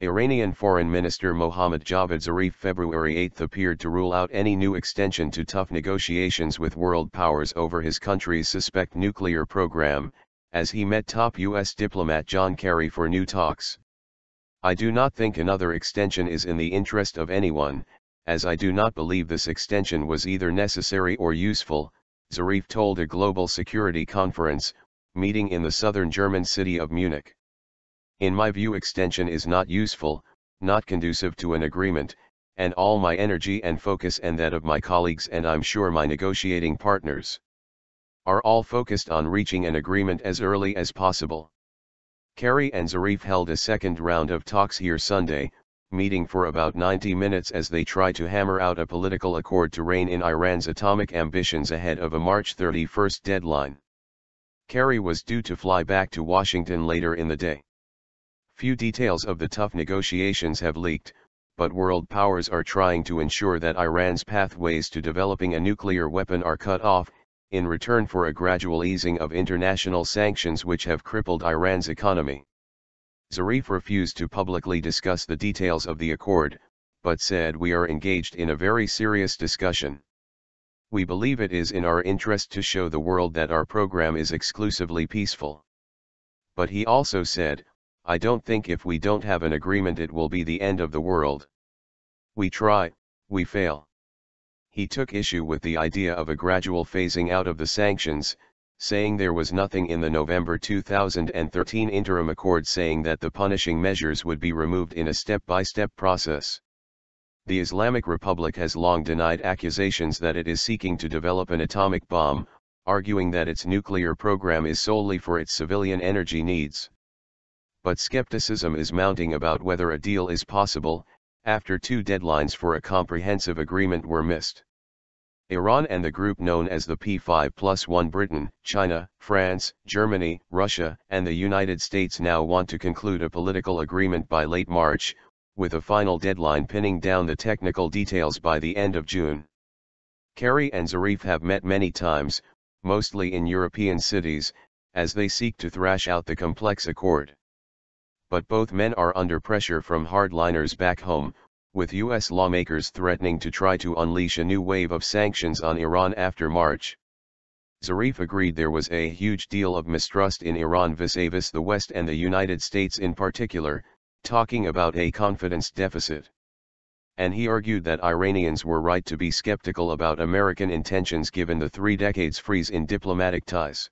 Iranian Foreign Minister Mohammad Zarif February 8 appeared to rule out any new extension to tough negotiations with world powers over his country's suspect nuclear program, as he met top U.S. diplomat John Kerry for new talks. "I do not think another extension is in the interest of anyone, as I do not believe this extension was either necessary or useful," Zarif told a global security conference, meeting in the southern German city of Munich. "In my view, extension is not useful, not conducive to an agreement, and all my energy and focus and that of my colleagues and I'm sure my negotiating partners are all focused on reaching an agreement as early as possible." Kerry and Zarif held a second round of talks here Sunday, meeting for about 90 minutes as they try to hammer out a political accord to rein in Iran's atomic ambitions ahead of a March 31 deadline. Kerry was due to fly back to Washington later in the day. Few details of the tough negotiations have leaked, but world powers are trying to ensure that Iran's pathways to developing a nuclear weapon are cut off, in return for a gradual easing of international sanctions which have crippled Iran's economy. Zarif refused to publicly discuss the details of the accord, but said, "We are engaged in a very serious discussion. We believe it is in our interest to show the world that our program is exclusively peaceful." But he also said, "I don't think if we don't have an agreement it will be the end of the world. We try, we fail." He took issue with the idea of a gradual phasing out of the sanctions, saying there was nothing in the November 2013 interim accord saying that the punishing measures would be removed in a step-by-step process. The Islamic Republic has long denied accusations that it is seeking to develop an atomic bomb, arguing that its nuclear program is solely for its civilian energy needs. But skepticism is mounting about whether a deal is possible, after two deadlines for a comprehensive agreement were missed. Iran and the group known as the P5+1 Britain, China, France, Germany, Russia, and the United States now want to conclude a political agreement by late March, with a final deadline pinning down the technical details by the end of June. Kerry and Zarif have met many times, mostly in European cities, as they seek to thrash out the complex accord. But both men are under pressure from hardliners back home, with U.S. lawmakers threatening to try to unleash a new wave of sanctions on Iran after March. Zarif agreed there was a huge deal of mistrust in Iran vis-a-vis the West and the United States in particular, talking about a confidence deficit. And he argued that Iranians were right to be skeptical about American intentions given the 3 decades freeze in diplomatic ties.